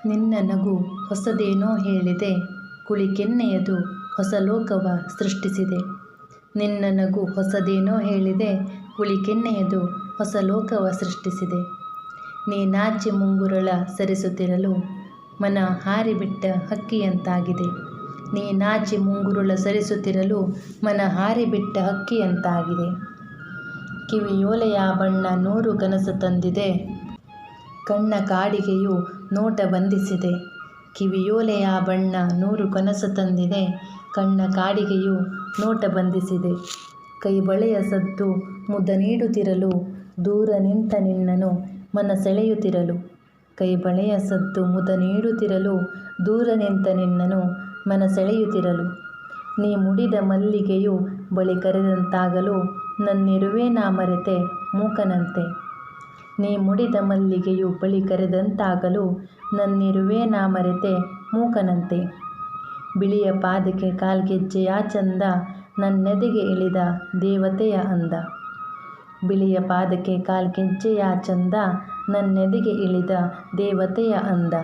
ನಿನ್ನ ನಗು ಹೊಸದೇನೋ ಹೇಳಿದೆ, ಕುಳಿಕೆನ್ನೆಯದು ಹೊಸ ಲೋಕವ ಸೃಷ್ಟಿಸಿದೆ. ನಿನ್ನ ನಗು ಹೊಸದೇನೋ ಹೇಳಿದೆ, ಕುಳಿಕೆನ್ನೆಯದು ಹೊಸ ಲೋಕವ ಸೃಷ್ಟಿಸಿದೆ. ನೀ ನಾಚಿ ಮುಂಗುರುಳ ಸರಿಸುತ್ತಿರಲು ಮನ ಹಾರಿಬಿಟ್ಟ ಹಕ್ಕಿಯಂತಾಗಿದೆ. ನೀ ನಾಚಿ ಮುಂಗುರುಳ ಸರಿಸುತ್ತಿರಲು ಮನ ಹಾರಿಬಿಟ್ಟ ಹಕ್ಕಿಯಂತಾಗಿದೆ. ಕಿವಿಯೋಲೆಯ ಬಣ್ಣ 100 ಕನಸು ತಂದಿದೆ, ಕಣ್ಣ ಕಾಡಿಗೆಯು ನೋಟ ಬಂಧಿಸಿದೆ. ಕಿವಿಯೋಲೆಯ ಬಣ್ಣ 100 ಕನಸು ತಂದಿದೆ, ಕಣ್ಣ ಕಾಡಿಗೆಯು ನೋಟ ಬಂಧಿಸಿದೆ. ಕೈಬಳೆಯ ಸದ್ದು ಮುದ ನೀಡುತ್ತಿರಲು ದೂರ ನಿಂತ ನಿನ್ನನು ಮನ ಸೆಳೆಯುತ್ತಿರಲು. ಕೈಬಳೆಯ ಸದ್ದು ಮುದ ನೀಡುತ್ತಿರಲು ದೂರ ನಿಂತ ನಿನ್ನನು ಮನ ಸೆಳೆಯುತ್ತಿರಲು. ನೀ ಮುಡಿದ ಮಲ್ಲಿಗೆಯು ಬಳಿ ಕರೆದಂತಾಗಲು ನನ್ನಿರುವೆ ನಾ ಮರೆತೆ ಮೂಕನಂತೆ. ನೀ ಮುಡಿದ ಮಲ್ಲಿಗೆಯು ಬಳಿ ಕರೆದಂತಾಗಲು ನನ್ನಿರುವೆ ನಾ ಮರೆತೆ ಮೂಕನಂತೆ. ಬಿಳಿಯ ಪಾದಕ್ಕೆ ಕಾಲ್ಗೆಜ್ಜೆಯ ಚಂದ, ನನ್ನೆದೆಗೆ ಇಳಿದ ದೇವತೆಯ ಅಂದ. ಬಿಳಿಯ ಪಾದಕ್ಕೆ ಕಾಲ್ಗೆಜ್ಜೆಯ ಚಂದ, ನನ್ನೆದೆಗೆ ಇಳಿದ ದೇವತೆಯ ಅಂದ.